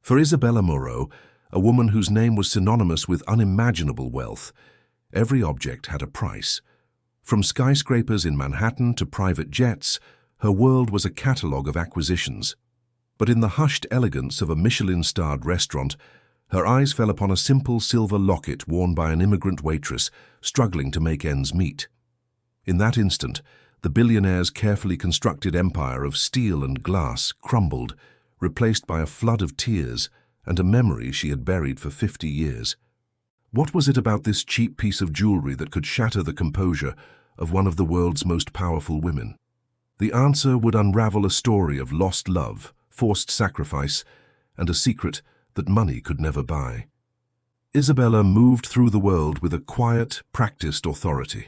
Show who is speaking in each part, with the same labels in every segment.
Speaker 1: For Isabella Moreau, a woman whose name was synonymous with unimaginable wealth, every object had a price. From skyscrapers in Manhattan to private jets, her world was a catalogue of acquisitions. But in the hushed elegance of a Michelin-starred restaurant, her eyes fell upon a simple silver locket worn by an immigrant waitress struggling to make ends meet. In that instant, the billionaire's carefully constructed empire of steel and glass crumbled, replaced by a flood of tears and a memory she had buried for 50 years. What was it about this cheap piece of jewelry that could shatter the composure of one of the world's most powerful women? The answer would unravel a story of lost love, forced sacrifice, and a secret that money could never buy. Isabella moved through the world with a quiet, practiced authority.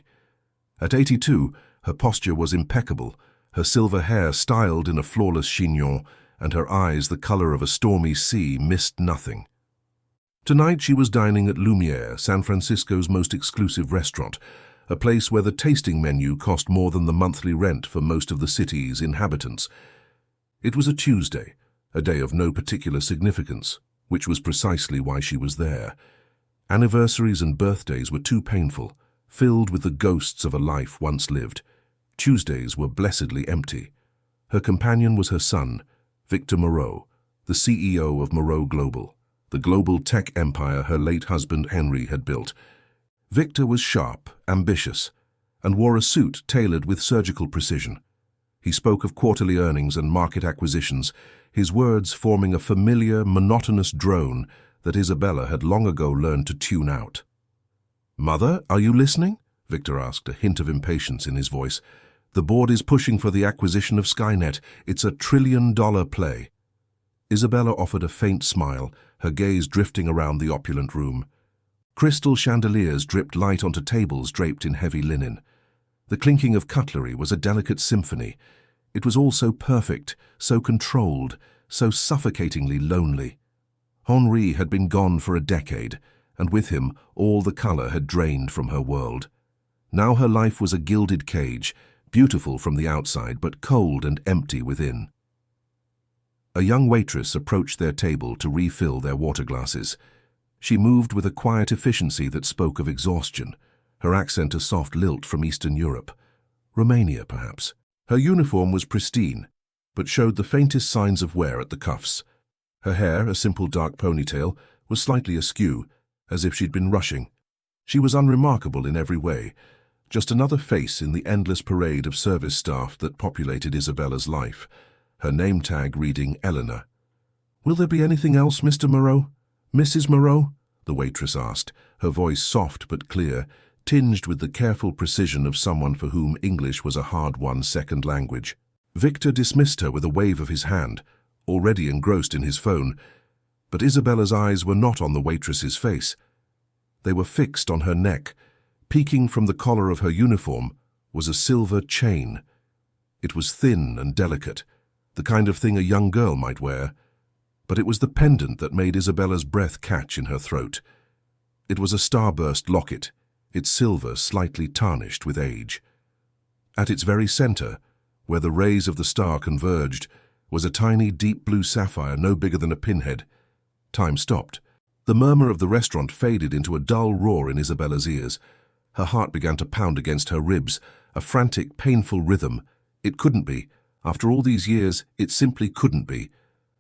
Speaker 1: At 82, her posture was impeccable, her silver hair styled in a flawless chignon, and her eyes the color of a stormy sea missed nothing. Tonight she was dining at Lumiere, San Francisco's most exclusive restaurant, a place where the tasting menu cost more than the monthly rent for most of the city's inhabitants. It was a Tuesday, a day of no particular significance, which was precisely why she was there. Anniversaries and birthdays were too painful, filled with the ghosts of a life once lived. Tuesdays were blessedly empty. Her companion was her son, Victor Moreau, the CEO of Moreau Global, the global tech empire her late husband Henry had built. Victor was sharp, ambitious, and wore a suit tailored with surgical precision. He spoke of quarterly earnings and market acquisitions, his words forming a familiar, monotonous drone that Isabella had long ago learned to tune out. "Mother, are you listening?" Victor asked, a hint of impatience in his voice. "The board is pushing for the acquisition of Skynet. It's a $1 trillion play." Isabella offered a faint smile, her gaze drifting around the opulent room. Crystal chandeliers dripped light onto tables draped in heavy linen. The clinking of cutlery was a delicate symphony. It was all so perfect, so controlled, so suffocatingly lonely. Henri had been gone for a decade, and with him all the color had drained from her world. Now her life was a gilded cage, beautiful from the outside but cold and empty within. A young waitress approached their table to refill their water glasses. She moved with a quiet efficiency that spoke of exhaustion, her accent a soft lilt from Eastern Europe. Romania, perhaps. Her uniform was pristine, but showed the faintest signs of wear at the cuffs. Her hair, a simple dark ponytail, was slightly askew, as if she'd been rushing. She was unremarkable in every way, just another face in the endless parade of service staff that populated Isabella's life, her name tag reading Eleanor. "Will there be anything else, Mr. Moreau? Mrs. Moreau?" the waitress asked, her voice soft but clear, tinged with the careful precision of someone for whom English was a hard-won second language. Victor dismissed her with a wave of his hand, already engrossed in his phone, but Isabella's eyes were not on the waitress's face. They were fixed on her neck. Peeking from the collar of her uniform was a silver chain. It was thin and delicate, the kind of thing a young girl might wear, but it was the pendant that made Isabella's breath catch in her throat. It was a starburst locket, its silver slightly tarnished with age. At its very center, where the rays of the star converged, was a tiny deep blue sapphire no bigger than a pinhead. Time stopped. The murmur of the restaurant faded into a dull roar in Isabella's ears. Her heart began to pound against her ribs, a frantic, painful rhythm. It couldn't be. After all these years, it simply couldn't be.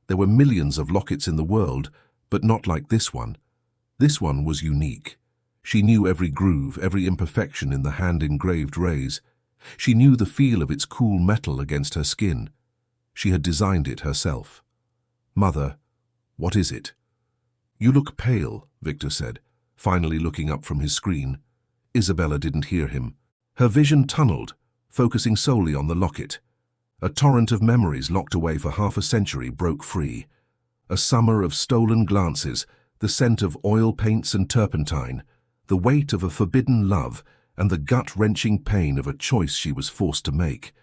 Speaker 1: There were millions of lockets in the world, but not like this one. This one was unique. She knew every groove, every imperfection in the hand-engraved rays. She knew the feel of its cool metal against her skin. She had designed it herself. "Mother, what is it?" "You look pale," Victor said, finally looking up from his screen. Isabella didn't hear him. Her vision tunneled, focusing solely on the locket. A torrent of memories locked away for half a century broke free. A summer of stolen glances, the scent of oil paints and turpentine, the weight of a forbidden love, and the gut-wrenching pain of a choice she was forced to make.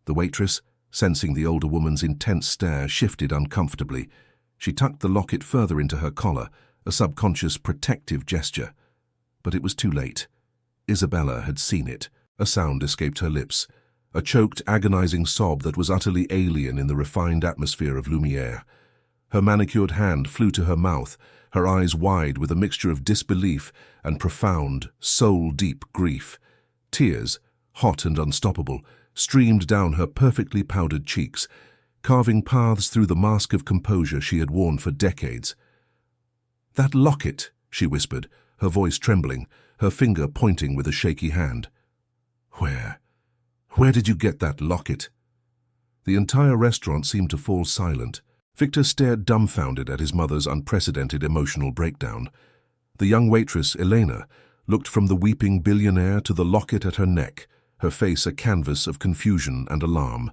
Speaker 1: The waitress, sensing the older woman's intense stare, shifted uncomfortably. She tucked the locket further into her collar, a subconscious protective gesture. But it was too late. Isabella had seen it. A sound escaped her lips, a choked, agonizing sob that was utterly alien in the refined atmosphere of Lumiere. Her manicured hand flew to her mouth, her eyes wide with a mixture of disbelief and profound, soul-deep grief. Tears, hot and unstoppable, streamed down her perfectly powdered cheeks, carving paths through the mask of composure she had worn for decades. "That locket," she whispered, her voice trembling, her finger pointing with a shaky hand. Where did you get that locket?" The entire restaurant seemed to fall silent. Victor stared dumbfounded at his mother's unprecedented emotional breakdown. The young waitress, Elena, looked from the weeping billionaire to the locket at her neck, her face a canvas of confusion and alarm.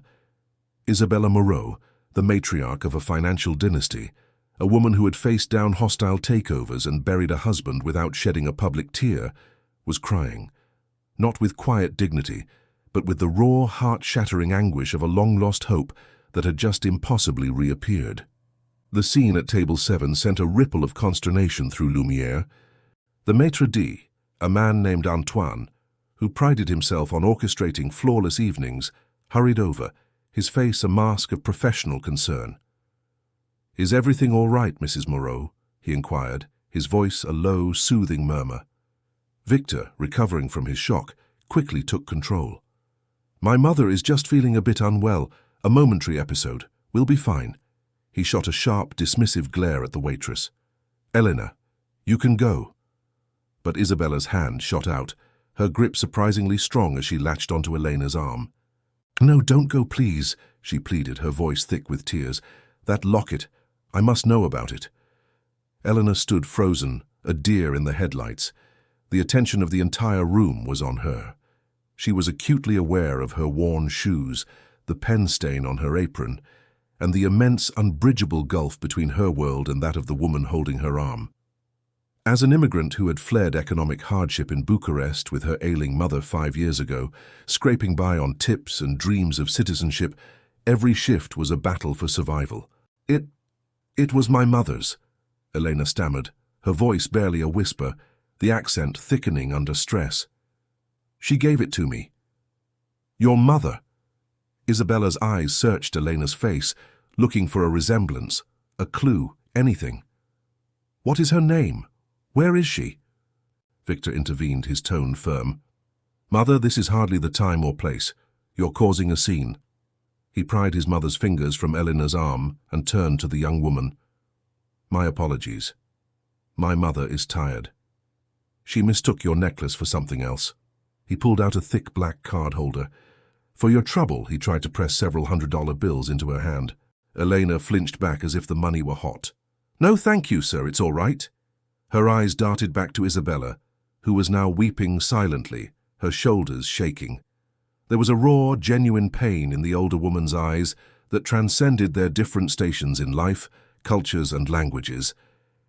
Speaker 1: Isabella Moreau, the matriarch of a financial dynasty, a woman who had faced down hostile takeovers and buried a husband without shedding a public tear, was crying, not with quiet dignity, but with the raw, heart-shattering anguish of a long-lost hope that had just impossibly reappeared. The scene at Table 7 sent a ripple of consternation through Lumière. The maitre d', a man named Antoine, who prided himself on orchestrating flawless evenings, hurried over, his face a mask of professional concern. "Is everything all right, Mrs. Moreau?" he inquired, his voice a low, soothing murmur. Victor, recovering from his shock, quickly took control. "My mother is just feeling a bit unwell, a momentary episode. We'll be fine." He shot a sharp, dismissive glare at the waitress. "Elena, you can go." But Isabella's hand shot out, her grip surprisingly strong as she latched onto Elena's arm. "No, don't go, please," she pleaded, her voice thick with tears. "That locket, I must know about it." Elena stood frozen, a deer in the headlights. The attention of the entire room was on her. She was acutely aware of her worn shoes, the pen stain on her apron, and the immense, unbridgeable gulf between her world and that of the woman holding her arm. As an immigrant who had fled economic hardship in Bucharest with her ailing mother 5 years ago, scraping by on tips and dreams of citizenship, every shift was a battle for survival. It was my mother's," Elena stammered, her voice barely a whisper, the accent thickening under stress. "She gave it to me." "Your mother?" Isabella's eyes searched Elena's face, looking for a resemblance, a clue, anything. "What is her name? Where is she?" Victor intervened, his tone firm. "Mother, this is hardly the time or place. You're causing a scene." He pried his mother's fingers from Elena's arm and turned to the young woman. "My apologies. My mother is tired. She mistook your necklace for something else." He pulled out a thick black card holder. "For your trouble," he tried to press several $100 bills into her hand. Elena flinched back as if the money were hot. "No, thank you, sir, it's all right." Her eyes darted back to Isabella, who was now weeping silently, her shoulders shaking. There was a raw, genuine pain in the older woman's eyes that transcended their different stations in life, cultures, and languages.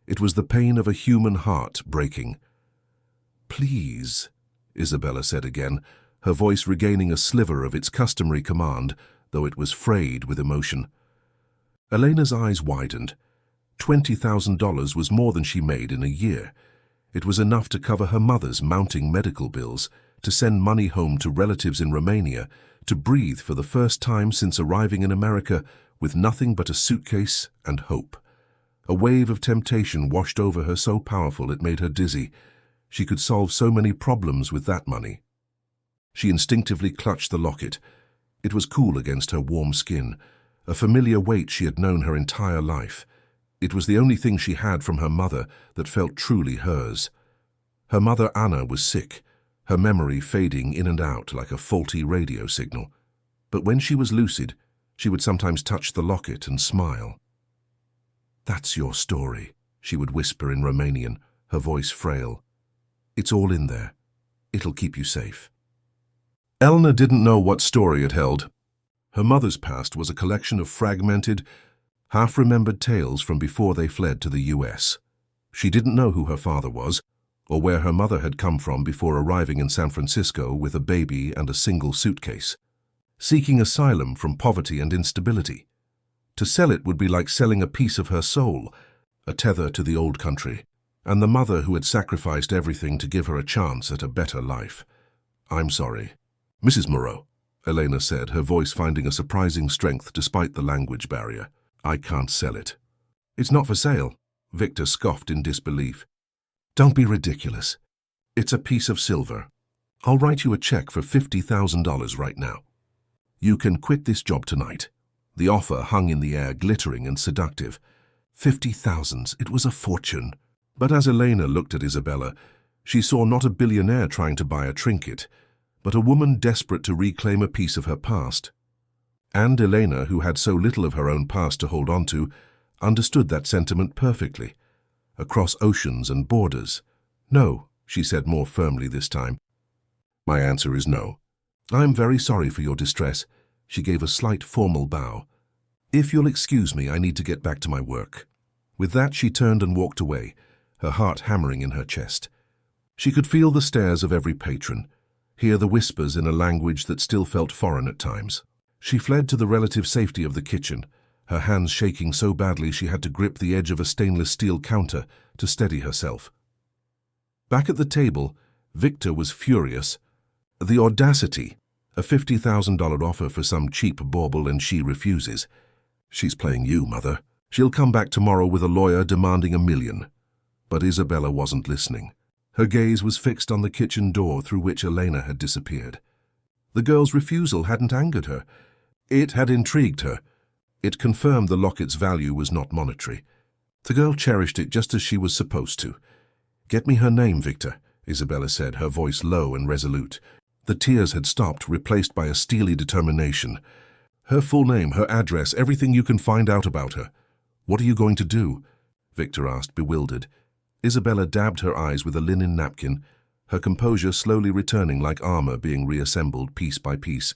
Speaker 1: It was the pain of a human heart breaking. "Please," Isabella said again, her voice regaining a sliver of its customary command, though it was frayed with emotion. Elena's eyes widened. $20,000 was more than she made in a year. It was enough to cover her mother's mounting medical bills, to send money home to relatives in Romania, to breathe for the first time since arriving in America with nothing but a suitcase and hope. A wave of temptation washed over her so powerful it made her dizzy. She could solve so many problems with that money. She instinctively clutched the locket. It was cool against her warm skin, a familiar weight she had known her entire life. It was the only thing she had from her mother that felt truly hers. Her mother Anna was sick, her memory fading in and out like a faulty radio signal. But when she was lucid, she would sometimes touch the locket and smile. "That's your story," she would whisper in Romanian, her voice frail. "It's all in there. It'll keep you safe." Elena didn't know what story it held. Her mother's past was a collection of fragmented, half-remembered tales from before they fled to the US. She didn't know who her father was, or where her mother had come from before arriving in San Francisco with a baby and a single suitcase, seeking asylum from poverty and instability. To sell it would be like selling a piece of her soul, a tether to the old country, and the mother who had sacrificed everything to give her a chance at a better life. "I'm sorry." "Mrs. Moreau," Elena said, her voice finding a surprising strength despite the language barrier. "I can't sell it." It's not for sale, Victor scoffed in disbelief. Don't be ridiculous. It's a piece of silver. I'll write you a check for $50,000 right now. You can quit this job tonight. The offer hung in the air, glittering and seductive. 50,000, it was a fortune. But as Elena looked at Isabella, she saw not a billionaire trying to buy a trinket, but a woman desperate to reclaim a piece of her past. And Elena, who had so little of her own past to hold on to, understood that sentiment perfectly. Across oceans and borders. No, she said more firmly this time. My answer is no. I am very sorry for your distress. She gave a slight formal bow. If you'll excuse me, I need to get back to my work. With that, she turned and walked away, her heart hammering in her chest. She could feel the stares of every patron, hear the whispers in a language that still felt foreign at times. She fled to the relative safety of the kitchen, her hands shaking so badly she had to grip the edge of a stainless steel counter to steady herself. Back at the table, Victor was furious. The audacity! A $50,000 offer for some cheap bauble, and she refuses. She's playing you, Mother. She'll come back tomorrow with a lawyer demanding $1 million. But Isabella wasn't listening. Her gaze was fixed on the kitchen door through which Elena had disappeared. The girl's refusal hadn't angered her. It had intrigued her. It confirmed the locket's value was not monetary. The girl cherished it just as she was supposed to. Get me her name, Victor, Isabella said, her voice low and resolute. The tears had stopped, replaced by a steely determination. Her full name, her address, everything you can find out about her. What are you going to do? Victor asked, bewildered. Isabella dabbed her eyes with a linen napkin, her composure slowly returning like armor being reassembled piece by piece.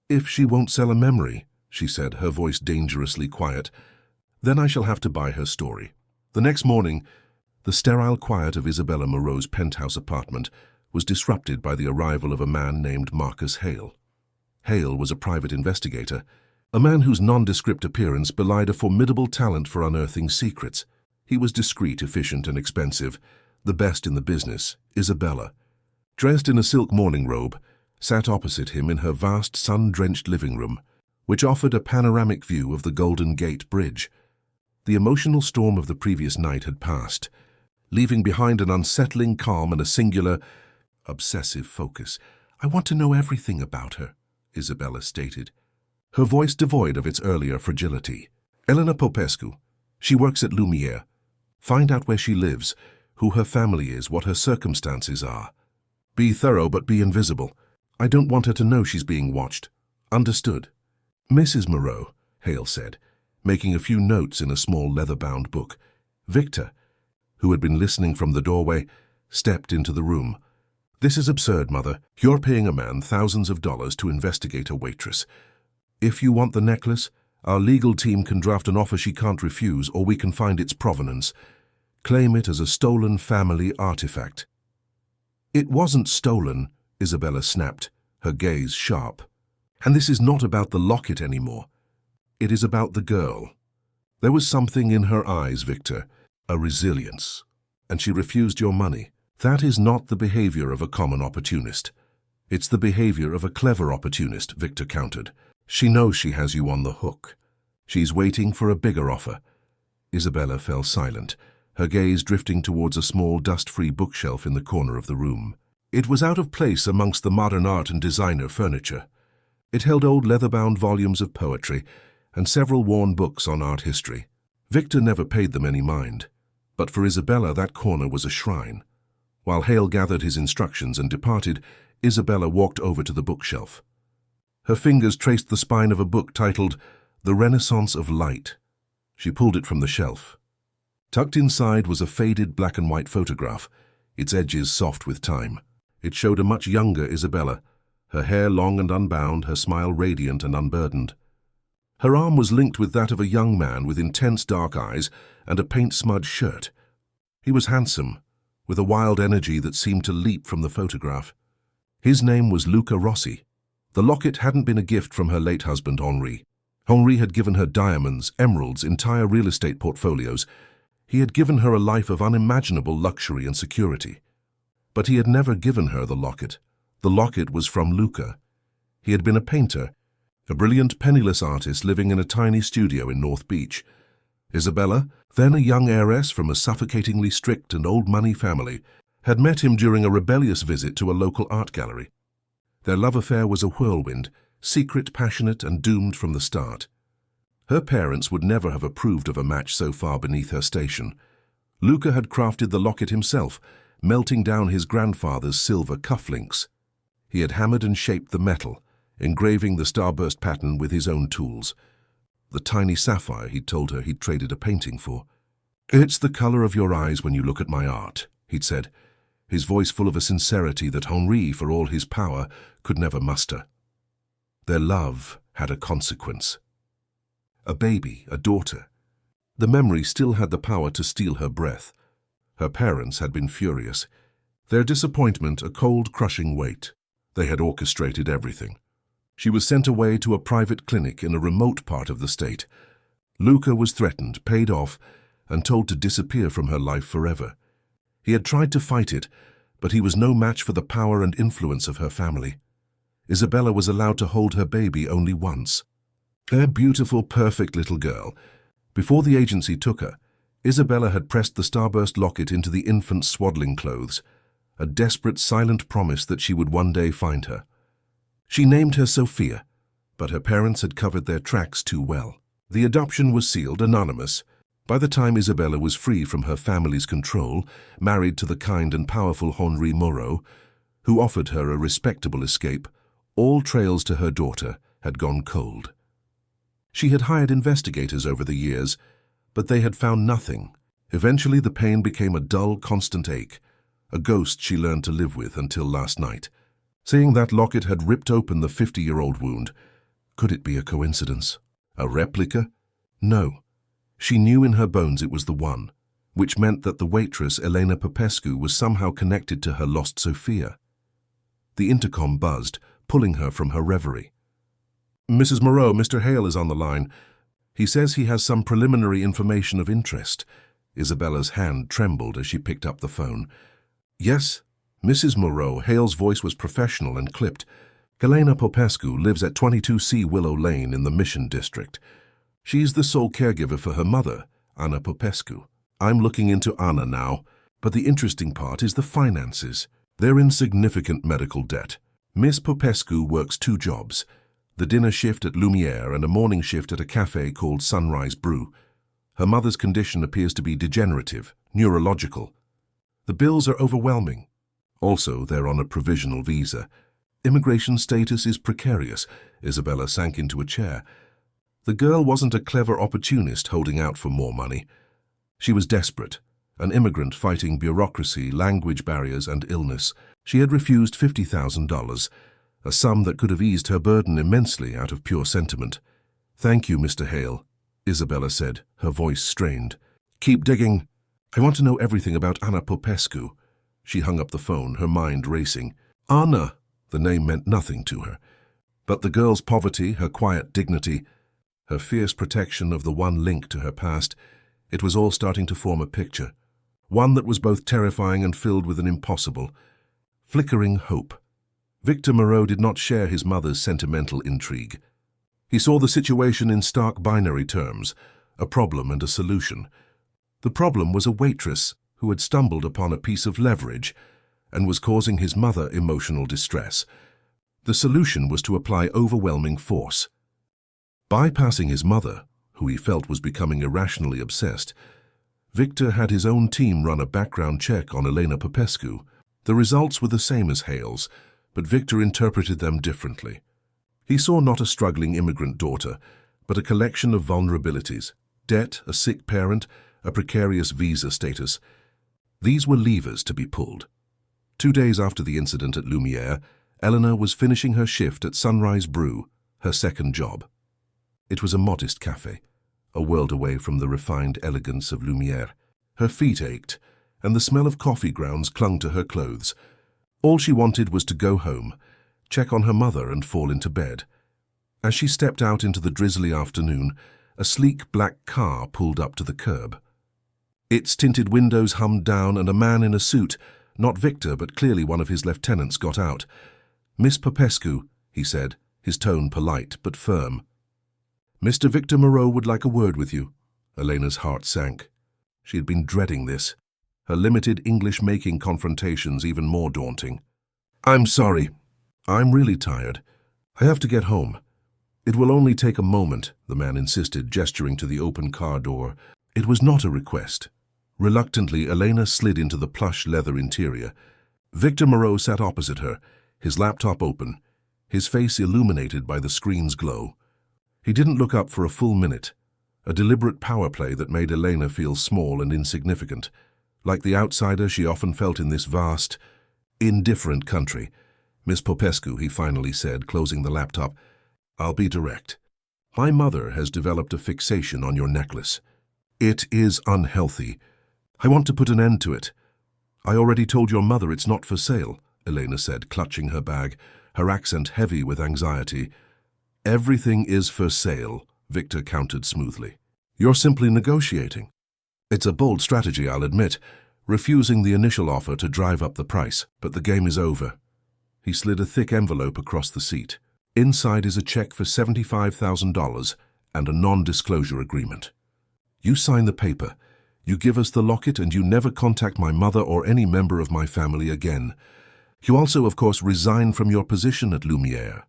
Speaker 1: If she won't sell a memory, she said, her voice dangerously quiet, then I shall have to buy her story. The next morning, the sterile quiet of Isabella Moreau's penthouse apartment was disrupted by the arrival of a man named Marcus Hale. Hale was a private investigator, a man whose nondescript appearance belied a formidable talent for unearthing secrets. He was discreet, efficient, and expensive, the best in the business. Isabella, dressed in a silk morning robe, sat opposite him in her vast sun-drenched living room, which offered a panoramic view of the Golden Gate Bridge. The emotional storm of the previous night had passed, leaving behind an unsettling calm and a singular, obsessive focus. I want to know everything about her, Isabella stated, her voice devoid of its earlier fragility. Elena Popescu. She works at Lumiere. Find out where she lives, who her family is, what her circumstances are. Be thorough, but be invisible. I don't want her to know she's being watched. Understood? Mrs. Moreau, Hale said, making a few notes in a small leather-bound book. Victor, who had been listening from the doorway, stepped into the room. This is absurd, Mother. You're paying a man thousands of dollars to investigate a waitress. If you want the necklace, our legal team can draft an offer she can't refuse, or we can find its provenance. Claim it as a stolen family artifact. It wasn't stolen, Isabella snapped, her gaze sharp. And this is not about the locket anymore. It is about the girl. There was something in her eyes, Victor, a resilience, and she refused your money. That is not the behavior of a common opportunist. It's the behavior of a clever opportunist, Victor countered. She knows she has you on the hook. She's waiting for a bigger offer. Isabella fell silent, her gaze drifting towards a small dust-free bookshelf in the corner of the room. It was out of place amongst the modern art and designer furniture. It held old leather-bound volumes of poetry and several worn books on art history. Victor never paid them any mind, but for Isabella that corner was a shrine. While Hale gathered his instructions and departed, Isabella walked over to the bookshelf. Her fingers traced the spine of a book titled The Renaissance of Light. She pulled it from the shelf. Tucked inside was a faded black-and-white photograph, its edges soft with time. It showed a much younger Isabella, her hair long and unbound, her smile radiant and unburdened. Her arm was linked with that of a young man with intense dark eyes and a paint-smudged shirt. He was handsome, with a wild energy that seemed to leap from the photograph. His name was Luca Rossi. The locket hadn't been a gift from her late husband, Henri. Henri had given her diamonds, emeralds, entire real estate portfolios. He had given her a life of unimaginable luxury and security. But he had never given her the locket. The locket was from Luca. He had been a painter, a brilliant, penniless artist living in a tiny studio in North Beach. Isabella, then a young heiress from a suffocatingly strict and old-money family, had met him during a rebellious visit to a local art gallery. Their love affair was a whirlwind, secret, passionate, and doomed from the start. Her parents would never have approved of a match so far beneath her station. Luca had crafted the locket himself, melting down his grandfather's silver cufflinks. He had hammered and shaped the metal, engraving the starburst pattern with his own tools. The tiny sapphire he'd told her he'd traded a painting for. "It's the color of your eyes when you look at my art," he'd said, his voice full of a sincerity that Henri, for all his power, could never muster. Their love had a consequence. A baby, a daughter. The memory still had the power to steal her breath. Her parents had been furious. Their disappointment a cold, crushing weight. They had orchestrated everything. She was sent away to a private clinic in a remote part of the state. Luca was threatened, paid off, and told to disappear from her life forever. He had tried to fight it, but he was no match for the power and influence of her family. Isabella was allowed to hold her baby only once. Their beautiful, perfect little girl. Before the agency took her, Isabella had pressed the starburst locket into the infant's swaddling clothes, a desperate, silent promise that she would one day find her. She named her Sophia, but her parents had covered their tracks too well. The adoption was sealed, anonymous. By the time Isabella was free from her family's control, married to the kind and powerful Henri Moreau, who offered her a respectable escape, all trails to her daughter had gone cold. She had hired investigators over the years, but they had found nothing. Eventually the pain became a dull, constant ache, a ghost she learned to live with until last night. Seeing that locket had ripped open the 50-year-old wound, could it be a coincidence? A replica? No. She knew in her bones it was the one, which meant that the waitress Elena Popescu was somehow connected to her lost Sophia. The intercom buzzed, pulling her from her reverie. "Mrs. Moreau, Mr. Hale is on the line. He says he has some preliminary information of interest." Isabella's hand trembled as she picked up the phone. "Yes, Mrs. Moreau." Hale's voice was professional and clipped. "Elena Popescu lives at 22C Willow Lane in the Mission District. She's the sole caregiver for her mother, Anna Popescu. I'm looking into Anna now, but the interesting part is the finances. They're in significant medical debt. Miss Popescu works 2 jobs, the dinner shift at Lumiere and a morning shift at a cafe called Sunrise Brew. Her mother's condition appears to be degenerative, neurological. The bills are overwhelming. Also, they're on a provisional visa. Immigration status is precarious." Isabella sank into a chair. The girl wasn't a clever opportunist holding out for more money. She was desperate, an immigrant fighting bureaucracy, language barriers, and illness. She had refused $50,000, a sum that could have eased her burden immensely out of pure sentiment. "Thank you, Mr. Hale," Isabella said, her voice strained. "Keep digging. I want to know everything about Anna Popescu." She hung up the phone, her mind racing. Anna! The name meant nothing to her. But the girl's poverty, her quiet dignity, her fierce protection of the one link to her past, it was all starting to form a picture. One that was both terrifying and filled with an impossible, flickering hope. Victor Moreau did not share his mother's sentimental intrigue. He saw the situation in stark binary terms, a problem and a solution. The problem was a waitress who had stumbled upon a piece of leverage and was causing his mother emotional distress. The solution was to apply overwhelming force. Bypassing his mother, who he felt was becoming irrationally obsessed, Victor had his own team run a background check on Elena Popescu. The results were the same as Hale's, but Victor interpreted them differently. He saw not a struggling immigrant daughter, but a collection of vulnerabilities: debt, a sick parent, a precarious visa status. These were levers to be pulled. 2 days after the incident at Lumiere, Eleanor was finishing her shift at Sunrise Brew, her second job. It was a modest cafe, a world away from the refined elegance of Lumiere. Her feet ached, and the smell of coffee grounds clung to her clothes. All she wanted was to go home, check on her mother, and fall into bed. As she stepped out into the drizzly afternoon, a sleek black car pulled up to the curb. Its tinted windows hummed down, and a man in a suit, not Victor but clearly one of his lieutenants, got out. "Miss Popescu," he said, his tone polite but firm. "Mr. Victor Moreau would like a word with you." Elena's heart sank. She had been dreading this, her limited English-making confrontations even more daunting. "I'm sorry. I'm really tired. I have to get home." "It will only take a moment," the man insisted, gesturing to the open car door. It was not a request. Reluctantly, Elena slid into the plush leather interior. Victor Moreau sat opposite her, his laptop open, his face illuminated by the screen's glow. He didn't look up for a full minute, a deliberate power play that made Elena feel small and insignificant, like the outsider she often felt in this vast, indifferent country. "Miss Popescu," he finally said, closing the laptop, "I'll be direct. My mother has developed a fixation on your necklace. It is unhealthy. I want to put an end to it." "I already told your mother it's not for sale," Elena said, clutching her bag, her accent heavy with anxiety. "Everything is for sale," Victor countered smoothly. "You're simply negotiating." "It's a bold strategy, I'll admit, refusing the initial offer to drive up the price, but the game is over." He slid a thick envelope across the seat. "Inside is a check for $75,000 and a non-disclosure agreement. You sign the paper, you give us the locket, and you never contact my mother or any member of my family again. You also, of course, resign from your position at Lumiere."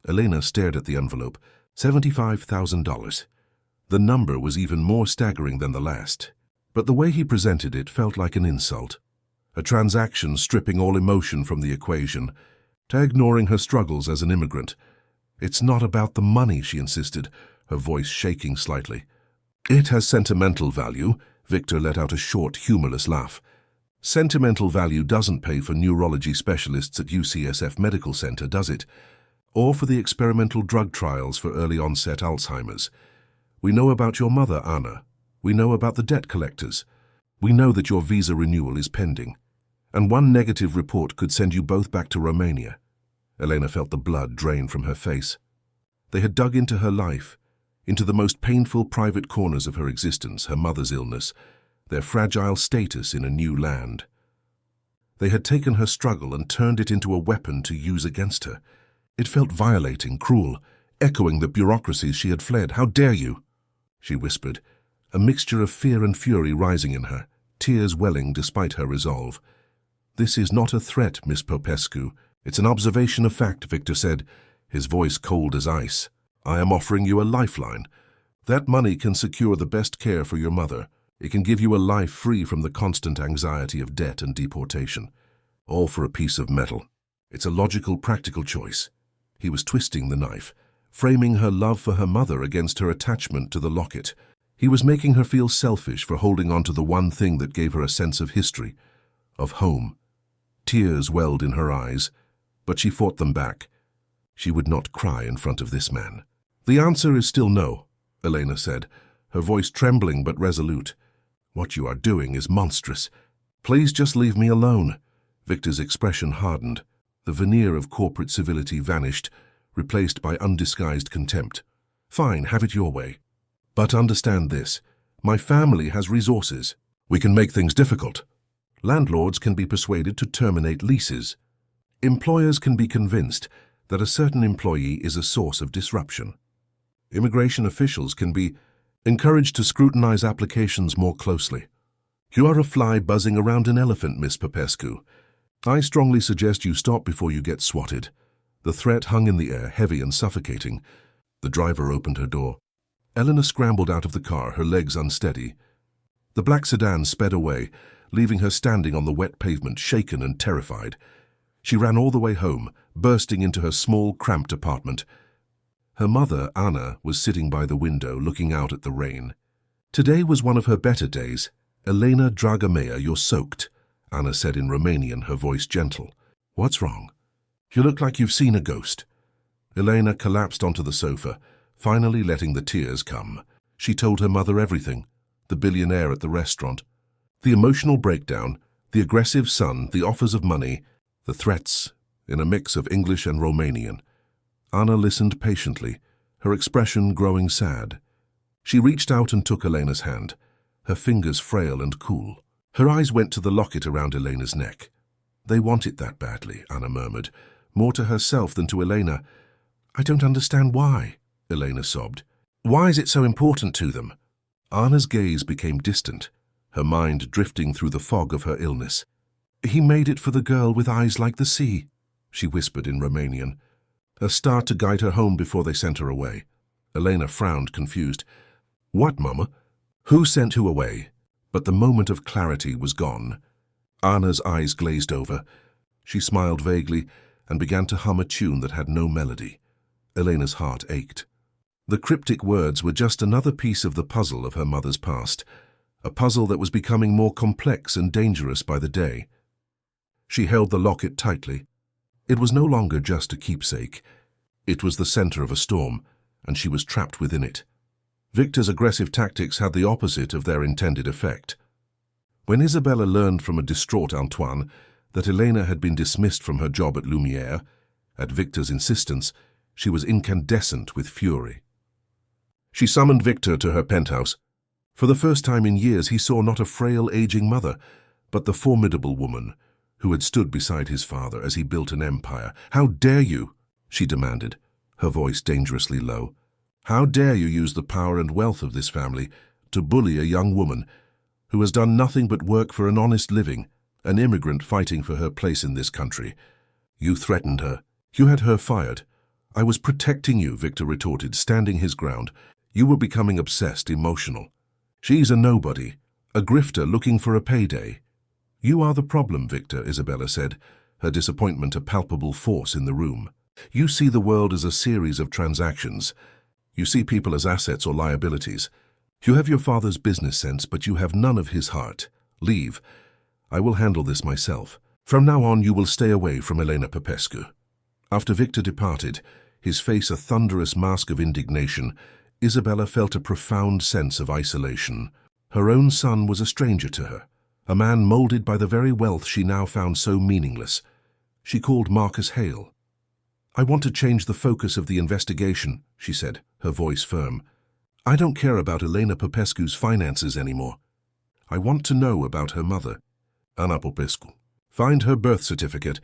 Speaker 1: Elena stared at the envelope. $75,000. The number was even more staggering than the last, but the way he presented it felt like an insult. A transaction stripping all emotion from the equation, ignoring her struggles as an immigrant. "It's not about the money," she insisted, her voice shaking slightly. "It has sentimental value." Victor let out a short, humorless laugh. "Sentimental value doesn't pay for neurology specialists at UCSF Medical Center, does it? Or for the experimental drug trials for early-onset Alzheimer's. We know about your mother, Anna. We know about the debt collectors. We know that your visa renewal is pending. And one negative report could send you both back to Romania." Elena felt the blood drain from her face. They had dug into her life, into the most painful private corners of her existence, her mother's illness, their fragile status in a new land. They had taken her struggle and turned it into a weapon to use against her. It felt violating, cruel, echoing the bureaucracies she had fled. "How dare you?" she whispered, a mixture of fear and fury rising in her, tears welling despite her resolve. "This is not a threat, Miss Popescu. It's an observation of fact," Victor said, his voice cold as ice. "I am offering you a lifeline. That money can secure the best care for your mother. It can give you a life free from the constant anxiety of debt and deportation. All for a piece of metal. It's a logical, practical choice." He was twisting the knife, framing her love for her mother against her attachment to the locket. He was making her feel selfish for holding on to the one thing that gave her a sense of history, of home. Tears welled in her eyes, but she fought them back. She would not cry in front of this man. "The answer is still no," Elena said, her voice trembling but resolute. "What you are doing is monstrous. Please just leave me alone." Victor's expression hardened. The veneer of corporate civility vanished, replaced by undisguised contempt. "Fine, have it your way. But understand this. My family has resources. We can make things difficult. Landlords can be persuaded to terminate leases. Employers can be convinced that a certain employee is a source of disruption. Immigration officials can be encouraged to scrutinize applications more closely. You are a fly buzzing around an elephant, Miss Popescu. I strongly suggest you stop before you get swatted." The threat hung in the air, heavy and suffocating. The driver opened her door. Eleanor scrambled out of the car, her legs unsteady. The black sedan sped away, leaving her standing on the wet pavement, shaken and terrified. She ran all the way home, bursting into her small, cramped apartment. Her mother, Anna, was sitting by the window, looking out at the rain. "Today was one of her better days. Elena, draga mea, you're soaked," Anna said in Romanian, her voice gentle. "What's wrong? You look like you've seen a ghost." Elena collapsed onto the sofa, finally letting the tears come. She told her mother everything: the billionaire at the restaurant, the emotional breakdown, the aggressive son, the offers of money, the threats, in a mix of English and Romanian. Anna listened patiently, her expression growing sad. She reached out and took Elena's hand, her fingers frail and cool. Her eyes went to the locket around Elena's neck. "They want it that badly," Anna murmured, more to herself than to Elena. "I don't understand why," Elena sobbed. "Why is it so important to them?" Anna's gaze became distant, her mind drifting through the fog of her illness. "He made it for the girl with eyes like the sea," she whispered in Romanian, a star to guide her home before they sent her away. Elena frowned, confused. "What, Mama? Who sent who away?" But the moment of clarity was gone. Anna's eyes glazed over. She smiled vaguely and began to hum a tune that had no melody. Elena's heart ached. The cryptic words were just another piece of the puzzle of her mother's past, a puzzle that was becoming more complex and dangerous by the day. She held the locket tightly. It was no longer just a keepsake. It was the center of a storm, and she was trapped within it. Victor's aggressive tactics had the opposite of their intended effect. When Isabella learned from a distraught Antoine that Elena had been dismissed from her job at Lumiere, at Victor's insistence, she was incandescent with fury. She summoned Victor to her penthouse. For the first time in years, he saw not a frail, aging mother, but the formidable woman who had stood beside his father as he built an empire. "How dare you?" she demanded, her voice dangerously low. "How dare you use the power and wealth of this family to bully a young woman who has done nothing but work for an honest living, an immigrant fighting for her place in this country? You threatened her. You had her fired." "I was protecting you," Victor retorted, standing his ground. "You were becoming obsessed, emotional. She's a nobody, a grifter looking for a payday." "You are the problem, Victor," Isabella said, her disappointment a palpable force in the room. "You see the world as a series of transactions. You see people as assets or liabilities. You have your father's business sense, but you have none of his heart. Leave. I will handle this myself. From now on, you will stay away from Elena Popescu." After Victor departed, his face a thunderous mask of indignation, Isabella felt a profound sense of isolation. Her own son was a stranger to her, a man molded by the very wealth she now found so meaningless. She called Marcus Hale. "I want to change the focus of the investigation," she said, her voice firm. "I don't care about Elena Popescu's finances anymore. I want to know about her mother, Anna Popescu. Find her birth certificate.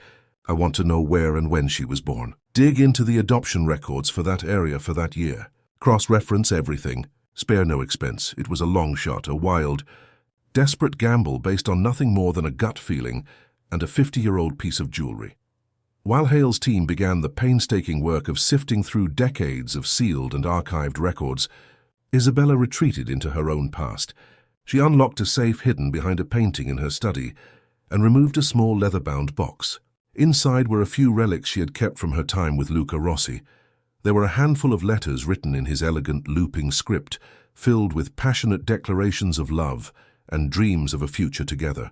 Speaker 1: I want to know where and when she was born. Dig into the adoption records for that area for that year. Cross-reference everything. Spare no expense. It was a long shot, a wild, desperate gamble based on nothing more than a gut feeling and a 50-year-old piece of jewelry." While Hale's team began the painstaking work of sifting through decades of sealed and archived records, Isabella retreated into her own past. She unlocked a safe hidden behind a painting in her study and removed a small leather-bound box. Inside were a few relics she had kept from her time with Luca Rossi. There were a handful of letters written in his elegant, looping script, filled with passionate declarations of love and dreams of a future together.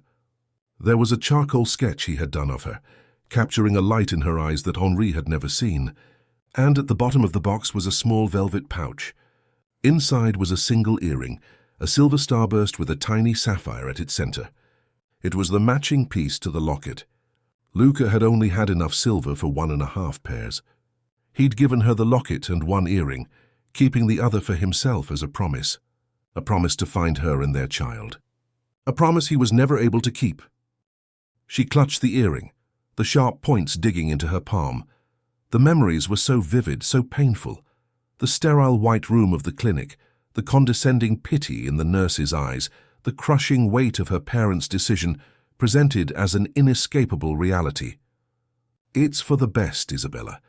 Speaker 1: There was a charcoal sketch he had done of her, capturing a light in her eyes that Henri had never seen. And at the bottom of the box was a small velvet pouch. Inside was a single earring, a silver starburst with a tiny sapphire at its center. It was the matching piece to the locket. Luca had only had enough silver for 1.5 pairs. He'd given her the locket and one earring, keeping the other for himself as a promise to find her and their child. A promise he was never able to keep. She clutched the earring, the sharp points digging into her palm. The memories were so vivid, so painful. The sterile white room of the clinic, the condescending pity in the nurse's eyes, the crushing weight of her parents' decision presented as an inescapable reality. "It's for the best, Isabella.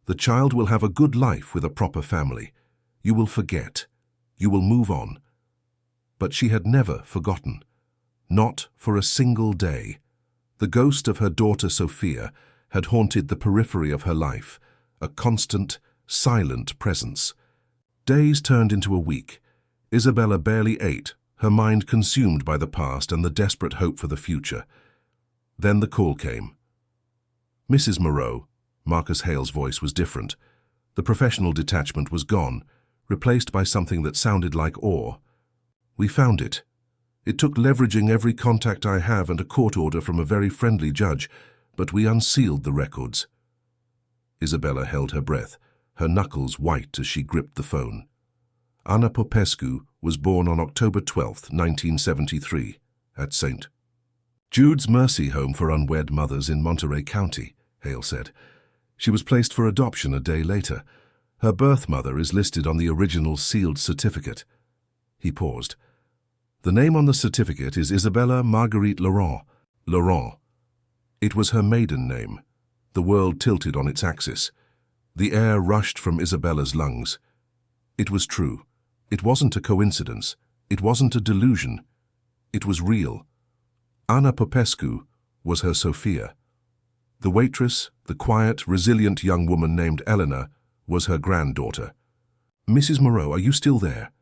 Speaker 1: The child will have a good life with a proper family. You will forget. You will move on." But she had never forgotten. Not for a single day. The ghost of her daughter Sophia had haunted the periphery of her life, a constant, silent presence. Days turned into a week. Isabella barely ate, her mind consumed by the past and the desperate hope for the future. Then the call came. "Mrs. Moreau." Marcus Hale's voice was different. The professional detachment was gone, replaced by something that sounded like awe. "We found it. It took leveraging every contact I have and a court order from a very friendly judge, but we unsealed the records." Isabella held her breath, her knuckles white as she gripped the phone. Anna Popescu was born on October 12, 1973, at St. Jude's Mercy Home for Unwed Mothers in Monterey County, Hale said. She was placed for adoption a day later. Her birth mother is listed on the original sealed certificate. He paused. "The name on the certificate is Isabella Marguerite Laurent. Laurent. It was her maiden name." The world tilted on its axis. The air rushed from Isabella's lungs. It was true. It wasn't a coincidence. It wasn't a delusion. It was real. Anna Popescu was her Sophia. The waitress, the quiet, resilient young woman named Eleanor, was her granddaughter. "Mrs. Moreau, are you still there?"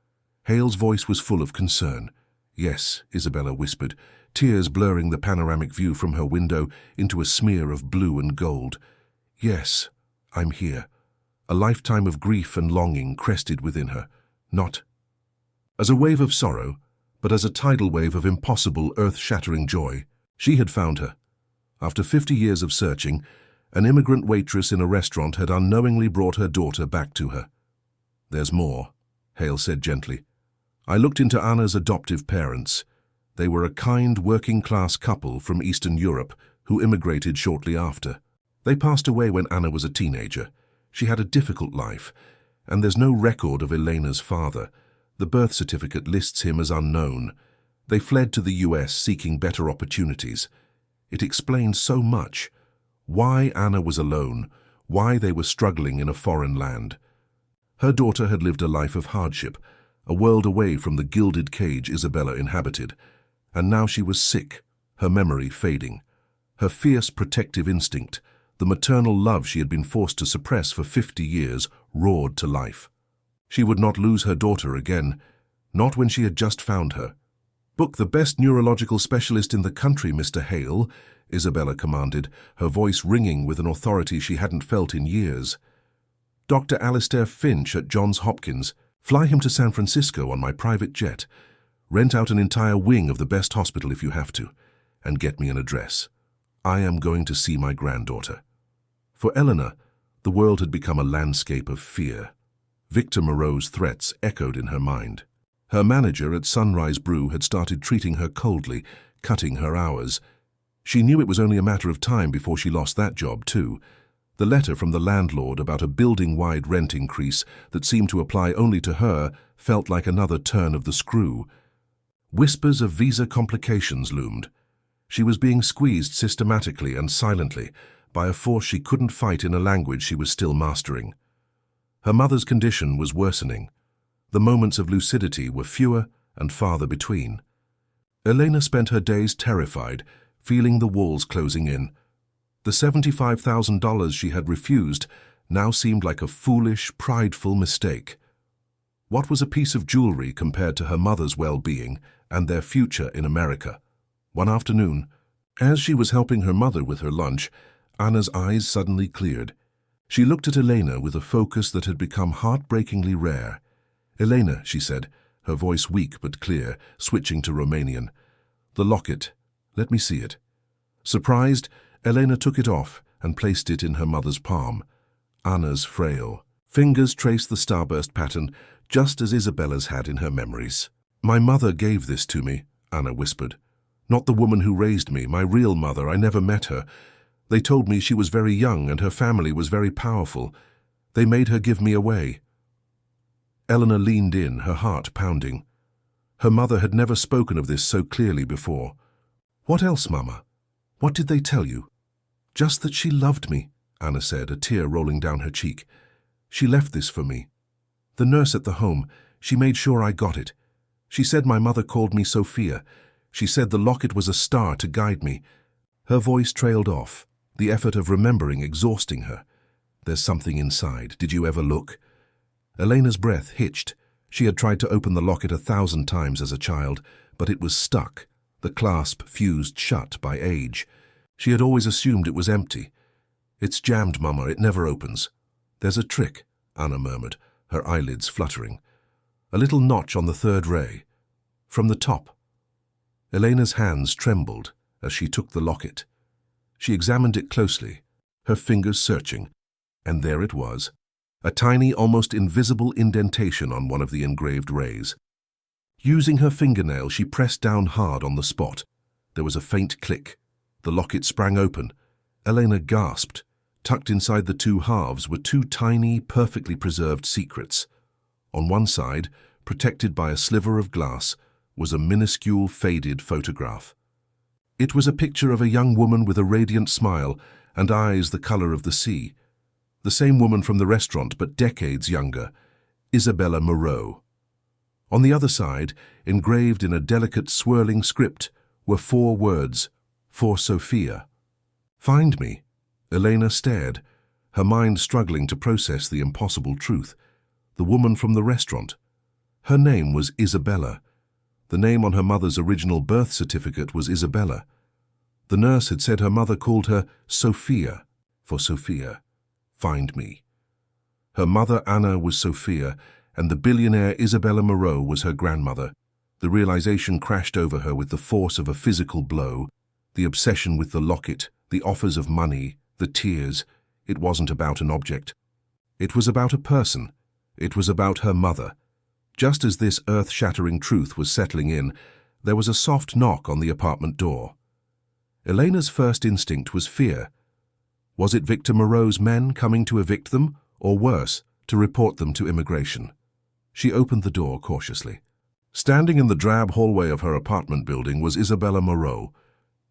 Speaker 1: Hale's voice was full of concern. "Yes," Isabella whispered, tears blurring the panoramic view from her window into a smear of blue and gold. "Yes, I'm here." A lifetime of grief and longing crested within her, not as a wave of sorrow, but as a tidal wave of impossible, earth-shattering joy. She had found her. After 50 years of searching, an immigrant waitress in a restaurant had unknowingly brought her daughter back to her. "There's more," Hale said gently. "I looked into Anna's adoptive parents. They were a kind, working-class couple from Eastern Europe who immigrated shortly after. They passed away when Anna was a teenager. She had a difficult life, and there's no record of Elena's father. The birth certificate lists him as unknown. They fled to the US seeking better opportunities. It explains so much. Why Anna was alone, why they were struggling in a foreign land. Her daughter had lived a life of hardship, a world away from the gilded cage Isabella inhabited, and now she was sick, her memory fading. Her fierce protective instinct, the maternal love she had been forced to suppress for 50 years, roared to life. She would not lose her daughter again, not when she had just found her. "Book the best neurological specialist in the country, Mr. Hale," Isabella commanded, her voice ringing with an authority she hadn't felt in years. "Dr. Alistair Finch at Johns Hopkins. Fly him to San Francisco on my private jet. Rent out an entire wing of the best hospital if you have to, and get me an address. I am going to see my granddaughter." For Eleanor, the world had become a landscape of fear. Victor Moreau's threats echoed in her mind. Her manager at Sunrise Brew had started treating her coldly, cutting her hours. She knew it was only a matter of time before she lost that job too. The letter from the landlord about a building-wide rent increase that seemed to apply only to her felt like another turn of the screw. Whispers of visa complications loomed. She was being squeezed systematically and silently by a force she couldn't fight in a language she was still mastering. Her mother's condition was worsening. The moments of lucidity were fewer and farther between. Elena spent her days terrified, feeling the walls closing in. The $75,000 she had refused now seemed like a foolish, prideful mistake. What was a piece of jewelry compared to her mother's well-being and their future in America? One afternoon, as she was helping her mother with her lunch, Anna's eyes suddenly cleared. She looked at Elena with a focus that had become heartbreakingly rare. "Elena," she said, her voice weak but clear, switching to Romanian. "The locket. Let me see it." Surprised, Elena took it off and placed it in her mother's palm. Anna's frail fingers traced the starburst pattern, just as Isabella's had in her memories. "My mother gave this to me," Anna whispered. "Not the woman who raised me, my real mother. I never met her. They told me she was very young and her family was very powerful. They made her give me away." Eleanor leaned in, her heart pounding. Her mother had never spoken of this so clearly before. "What else, Mama? What did they tell you?" "Just that she loved me," Anna said, a tear rolling down her cheek. "She left this for me. The nurse at the home, she made sure I got it. She said my mother called me Sophia. She said the locket was a star to guide me." Her voice trailed off, the effort of remembering exhausting her. "There's something inside. Did you ever look?" Elena's breath hitched. She had tried to open the locket 1,000 times as a child, but it was stuck, the clasp fused shut by age. She had always assumed it was empty. "It's jammed, Mama. It never opens." "There's a trick," Anna murmured, her eyelids fluttering. "A little notch on the third ray. From the top." Elena's hands trembled as she took the locket. She examined it closely, her fingers searching, and there it was, a tiny, almost invisible indentation on one of the engraved rays. Using her fingernail, she pressed down hard on the spot. There was a faint click. The locket sprang open. Elena gasped. Tucked inside the two halves were two tiny, perfectly preserved secrets. On one side, protected by a sliver of glass, was a minuscule, faded photograph. It was a picture of a young woman with a radiant smile and eyes the color of the sea. The same woman from the restaurant, but decades younger, Isabella Moreau. On the other side, engraved in a delicate, swirling script, were 4 words, "For Sophia." "Find me." Elena stared, her mind struggling to process the impossible truth. The woman from the restaurant. Her name was Isabella. The name on her mother's original birth certificate was Isabella. The nurse had said her mother called her Sophia, for Sophia. Find me. Her mother Anna was Sophia, and the billionaire Isabella Moreau was her grandmother. The realization crashed over her with the force of a physical blow. The obsession with the locket, the offers of money, the tears. It wasn't about an object. It was about a person. It was about her mother. Just as this earth-shattering truth was settling in, there was a soft knock on the apartment door. Elena's first instinct was fear. Was it Victor Moreau's men coming to evict them, or worse, to report them to immigration? She opened the door cautiously. Standing in the drab hallway of her apartment building was Isabella Moreau.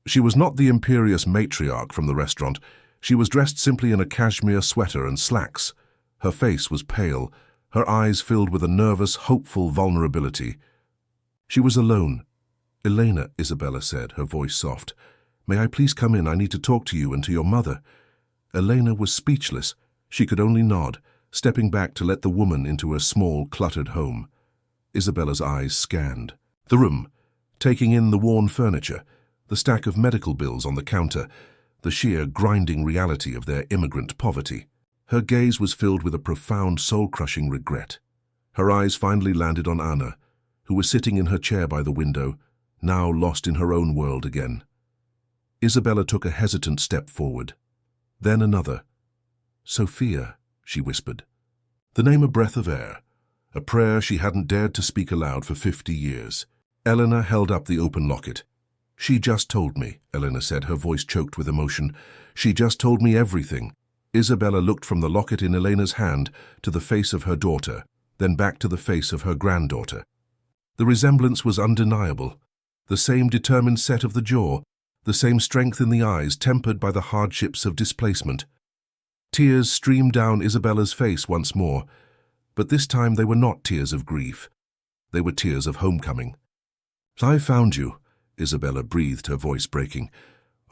Speaker 1: She was not the imperious matriarch from the restaurant. She was dressed simply in a cashmere sweater and slacks. Her face was pale, her eyes filled with a nervous, hopeful vulnerability. She was alone. "Elena," Isabella said, her voice soft. "May I please come in? I need to talk to you and to your mother." Elena was speechless. She could only nod, stepping back to let the woman into her small, cluttered home. Isabella's eyes scanned the room, taking in the worn furniture, the stack of medical bills on the counter, the sheer, grinding reality of their immigrant poverty. Her gaze was filled with a profound, soul-crushing regret. Her eyes finally landed on Anna, who was sitting in her chair by the window, now lost in her own world again. Isabella took a hesitant step forward. Then another. "Sophia," she whispered. The name a breath of air, a prayer she hadn't dared to speak aloud for 50 years. Eleanor held up the open locket. "She just told me," Eleanor said, her voice choked with emotion. "She just told me everything." Isabella looked from the locket in Elena's hand to the face of her daughter, then back to the face of her granddaughter. The resemblance was undeniable. The same determined set of the jaw, the same strength in the eyes tempered by the hardships of displacement. Tears streamed down Isabella's face once more, but this time they were not tears of grief. They were tears of homecoming. "I found you," Isabella breathed, her voice breaking.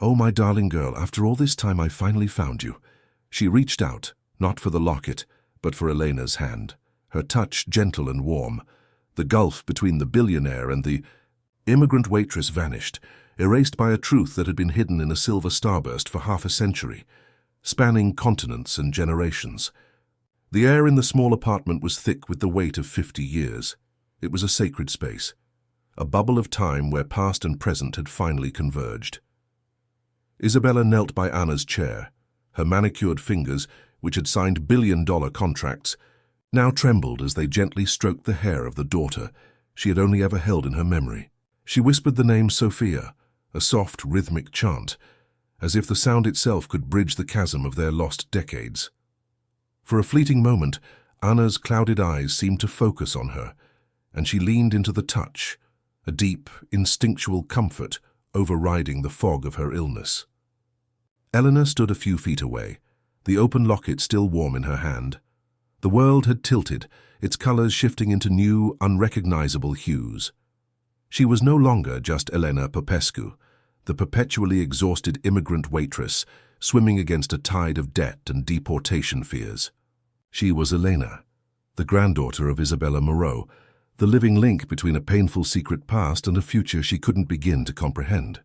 Speaker 1: "Oh, my darling girl, after all this time I finally found you." She reached out, not for the locket, but for Elena's hand, her touch gentle and warm. The gulf between the billionaire and the immigrant waitress vanished, erased by a truth that had been hidden in a silver starburst for half a century, spanning continents and generations. The air in the small apartment was thick with the weight of 50 years. It was a sacred space, a bubble of time where past and present had finally converged. Isabella knelt by Anna's chair. Her manicured fingers, which had signed billion-dollar contracts, now trembled as they gently stroked the hair of the daughter she had only ever held in her memory. She whispered the name Sophia, a soft, rhythmic chant, as if the sound itself could bridge the chasm of their lost decades. For a fleeting moment, Anna's clouded eyes seemed to focus on her, and she leaned into the touch, a deep, instinctual comfort overriding the fog of her illness. Eleanor stood a few feet away, the open locket still warm in her hand. The world had tilted, its colors shifting into new, unrecognizable hues. She was no longer just Elena Popescu, the perpetually exhausted immigrant waitress, swimming against a tide of debt and deportation fears. She was Elena, the granddaughter of Isabella Moreau, the living link between a painful secret past and a future she couldn't begin to comprehend.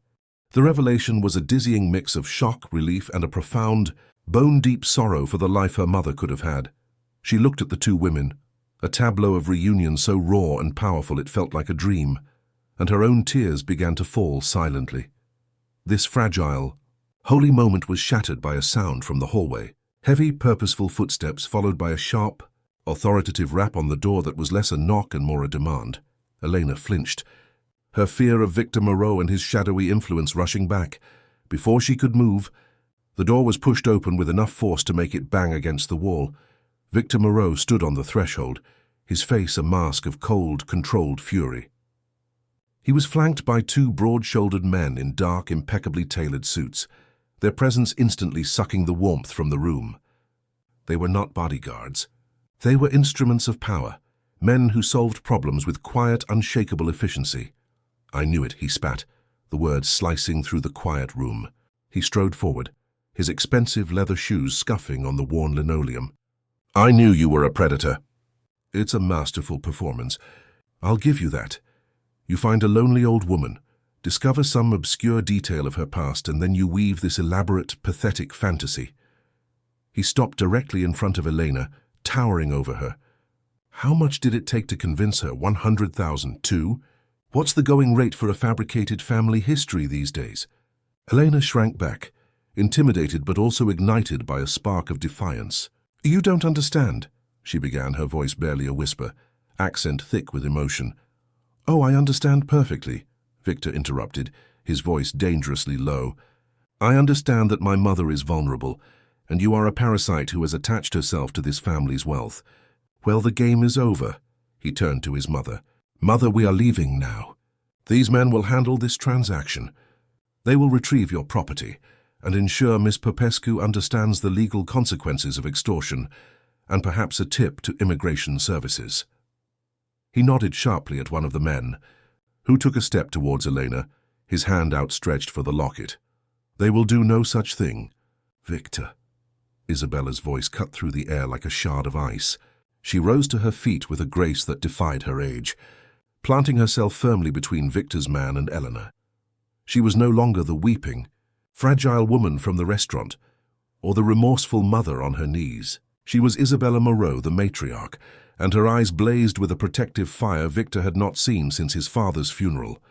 Speaker 1: The revelation was a dizzying mix of shock, relief, and a profound, bone-deep sorrow for the life her mother could have had. She looked at the two women, a tableau of reunion so raw and powerful it felt like a dream, and her own tears began to fall silently. This fragile, holy moment was shattered by a sound from the hallway. Heavy, purposeful footsteps followed by a sharp, authoritative rap on the door that was less a knock and more a demand. Elena flinched, her fear of Victor Moreau and his shadowy influence rushing back. Before she could move, the door was pushed open with enough force to make it bang against the wall. Victor Moreau stood on the threshold, his face a mask of cold, controlled fury. He was flanked by two broad-shouldered men in dark, impeccably tailored suits, their presence instantly sucking the warmth from the room. They were not bodyguards. They were instruments of power, men who solved problems with quiet, unshakable efficiency. "I knew it," he spat, the words slicing through the quiet room. He strode forward, his expensive leather shoes scuffing on the worn linoleum. "I knew you were a predator." "It's a masterful performance. I'll give you that. You find a lonely old woman, discover some obscure detail of her past, and then you weave this elaborate, pathetic fantasy." He stopped directly in front of Elena, towering over her. How much did it take to convince her? 100,000? 2? What's the going rate for a fabricated family history these days? Elena shrank back, intimidated but also ignited by a spark of defiance. "You don't understand," she began, her voice barely a whisper, accent thick with emotion. "Oh, I understand perfectly," Victor interrupted, his voice dangerously low. "I understand that my mother is vulnerable, and you are a parasite who has attached herself to this family's wealth. Well, the game is over." He turned to his mother. "Mother, we are leaving now. These men will handle this transaction. They will retrieve your property and ensure Miss Popescu understands the legal consequences of extortion, and perhaps a tip to immigration services." He nodded sharply at one of the men, who took a step towards Elena, his hand outstretched for the locket. "They will do no such thing." "Victor." Isabella's voice cut through the air like a shard of ice. She rose to her feet with a grace that defied her age, planting herself firmly between Victor's man and Eleanor. She was no longer the weeping, fragile woman from the restaurant, or the remorseful mother on her knees. She was Isabella Moreau, the matriarch, and her eyes blazed with a protective fire Victor had not seen since his father's funeral.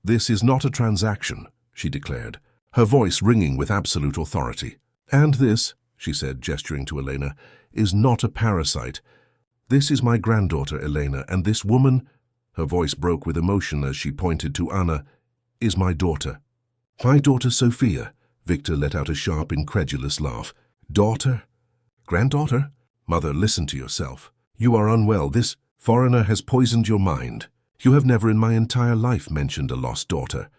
Speaker 1: "This is not a transaction," she declared, her voice ringing with absolute authority. "And this," she said, gesturing to Elena, "is not a parasite. This is my granddaughter, Elena, and this woman," her voice broke with emotion as she pointed to Anna, "is my daughter." "My daughter Sophia," Victor let out a sharp, incredulous laugh. "Daughter? Granddaughter? Mother, listen to yourself. You are unwell. This foreigner has poisoned your mind. You have never in my entire life mentioned a lost daughter."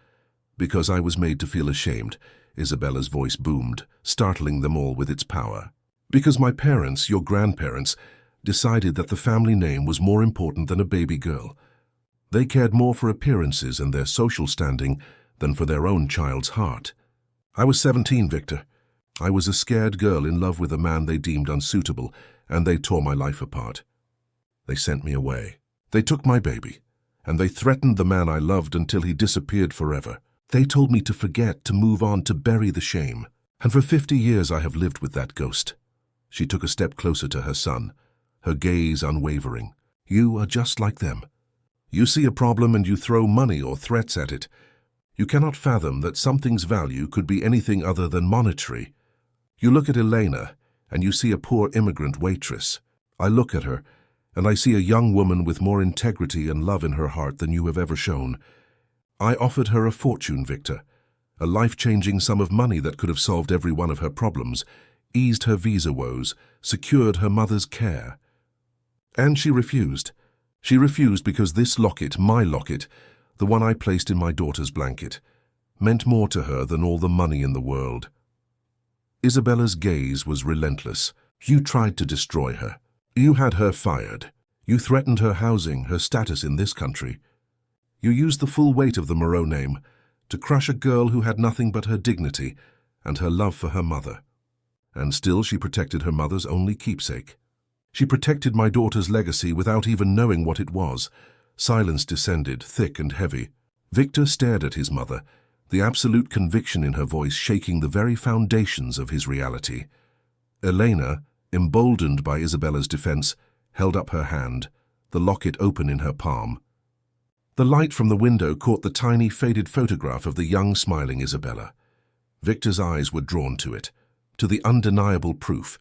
Speaker 1: "Because I was made to feel ashamed," Isabella's voice boomed, startling them all with its power. "Because my parents, your grandparents, decided that the family name was more important than a baby girl. They cared more for appearances and their social standing than for their own child's heart. I was 17, Victor. I was a scared girl in love with a man they deemed unsuitable, and they tore my life apart. They sent me away. They took my baby, and they threatened the man I loved until he disappeared forever. They told me to forget, to move on, to bury the shame. And for 50 years I have lived with that ghost." She took a step closer to her son, her gaze unwavering. "You are just like them. You see a problem and you throw money or threats at it. You cannot fathom that something's value could be anything other than monetary. You look at Elena, and you see a poor immigrant waitress. I look at her, and I see a young woman with more integrity and love in her heart than you have ever shown. I offered her a fortune, Victor, a life-changing sum of money that could have solved every one of her problems, eased her visa woes, secured her mother's care. And she refused. She refused because this locket, my locket, the one I placed in my daughter's blanket, meant more to her than all the money in the world." Isabella's gaze was relentless. "You tried to destroy her. You had her fired. You threatened her housing, her status in this country. You used the full weight of the Moreau name to crush a girl who had nothing but her dignity and her love for her mother. And still she protected her mother's only keepsake. She protected my daughter's legacy without even knowing what it was." Silence descended, thick and heavy. Victor stared at his mother, the absolute conviction in her voice shaking the very foundations of his reality. Elena, emboldened by Isabella's defense, held up her hand, the locket open in her palm. The light from the window caught the tiny, faded photograph of the young, smiling Isabella. Victor's eyes were drawn to it, to the undeniable proof.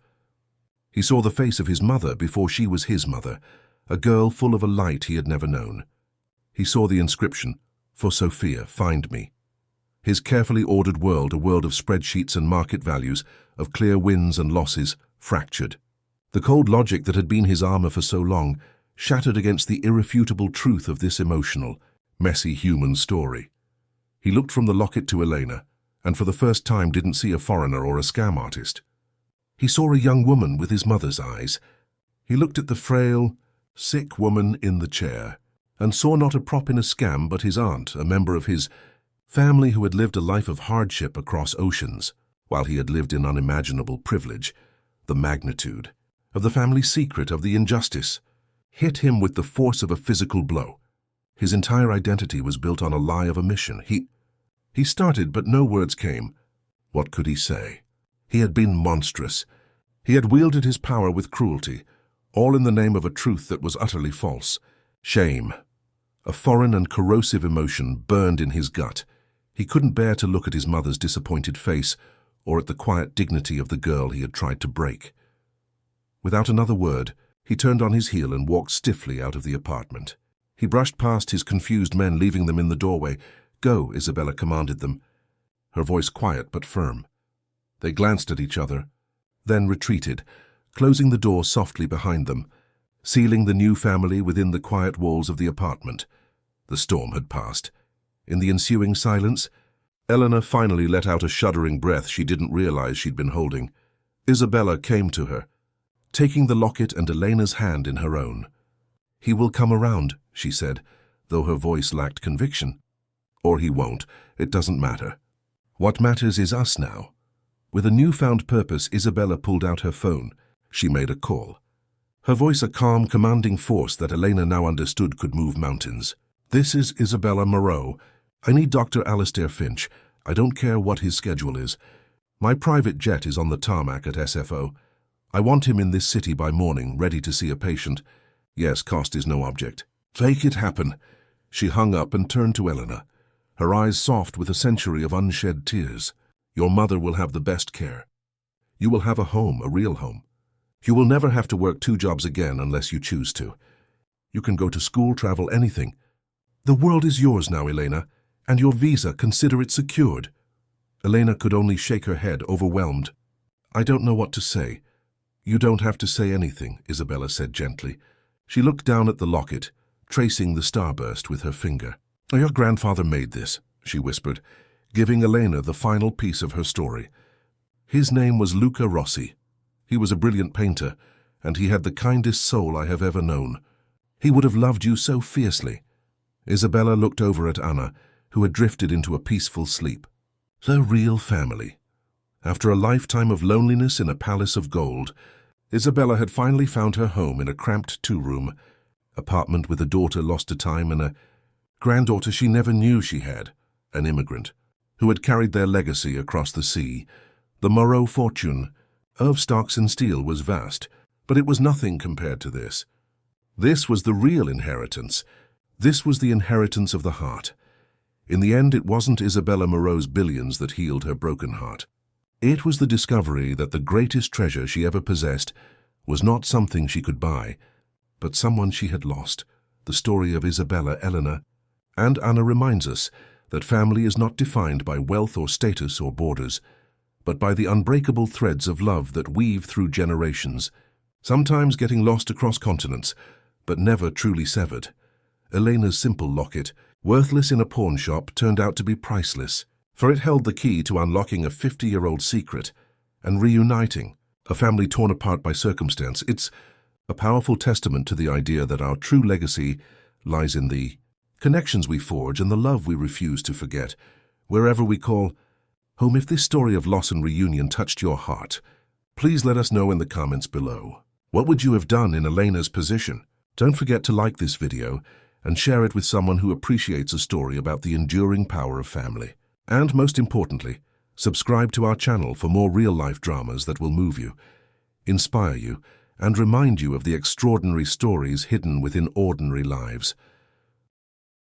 Speaker 1: He saw the face of his mother before she was his mother, a girl full of a light he had never known. He saw the inscription, "For Sophia, find me." His carefully ordered world, a world of spreadsheets and market values, of clear wins and losses, fractured. The cold logic that had been his armor for so long shattered against the irrefutable truth of this emotional, messy human story. He looked from the locket to Elena, and for the first time didn't see a foreigner or a scam artist. He saw a young woman with his mother's eyes. He looked at the frail, sick woman in the chair, and saw not a prop in a scam but his aunt, a member of his family who had lived a life of hardship across oceans, while he had lived in unimaginable privilege. The magnitude of the family secret, of the injustice, hit him with the force of a physical blow. His entire identity was built on a lie of omission. He started, but no words came. What could he say? He had been monstrous. He had wielded his power with cruelty, all in the name of a truth that was utterly false. Shame, a foreign and corrosive emotion, burned in his gut. He couldn't bear to look at his mother's disappointed face or at the quiet dignity of the girl he had tried to break. Without another word, he turned on his heel and walked stiffly out of the apartment. He brushed past his confused men, leaving them in the doorway. "Go," Isabella commanded them, her voice quiet but firm. They glanced at each other, then retreated, closing the door softly behind them, sealing the new family within the quiet walls of the apartment. The storm had passed. In the ensuing silence, Elena finally let out a shuddering breath she didn't realize she'd been holding. Isabella came to her, taking the locket and Elena's hand in her own. "He will come around," she said, though her voice lacked conviction. "Or he won't. It doesn't matter. What matters is us now." With a newfound purpose, Isabella pulled out her phone. She made a call. Her voice a calm, commanding force that Elena now understood could move mountains. "This is Isabella Moreau. I need Dr. Alistair Finch. I don't care what his schedule is. My private jet is on the tarmac at SFO. I want him in this city by morning, ready to see a patient. Yes, cost is no object. Make it happen." She hung up and turned to Elena, her eyes soft with a century of unshed tears. "Your mother will have the best care. You will have a home, a real home. You will never have to work 2 jobs again unless you choose to. You can go to school, travel, anything. The world is yours now, Elena, and your visa, consider it secured." Elena could only shake her head, overwhelmed. "I don't know what to say." "You don't have to say anything," Isabella said gently. She looked down at the locket, tracing the starburst with her finger. "Your grandfather made this," she whispered, giving Elena the final piece of her story. "His name was Luca Rossi. He was a brilliant painter, and he had the kindest soul I have ever known. He would have loved you so fiercely." Isabella looked over at Anna, who had drifted into a peaceful sleep. The real family. After a lifetime of loneliness in a palace of gold, Isabella had finally found her home in a cramped 2-room apartment with a daughter lost to time and a granddaughter she never knew she had, an immigrant, who had carried their legacy across the sea. The Moreau fortune of stocks and steel was vast, but it was nothing compared to this. This was the real inheritance. This was the inheritance of the heart. In the end, it wasn't Isabella Moreau's billions that healed her broken heart. It was the discovery that the greatest treasure she ever possessed was not something she could buy, but someone she had lost. The story of Isabella, Elena, and Anna reminds us that family is not defined by wealth or status or borders, but by the unbreakable threads of love that weave through generations, sometimes getting lost across continents, but never truly severed. Elena's simple locket, worthless in a pawn shop, turned out to be priceless, for it held the key to unlocking a 50-year-old secret and reuniting a family torn apart by circumstance. It's a powerful testament to the idea that our true legacy lies in the connections we forge and the love we refuse to forget, wherever we call home. If this story of loss and reunion touched your heart, please let us know in the comments below. What would you have done in Elena's position? Don't forget to like this video and share it with someone who appreciates a story about the enduring power of family. And most importantly, subscribe to our channel for more real-life dramas that will move you, inspire you, and remind you of the extraordinary stories hidden within ordinary lives.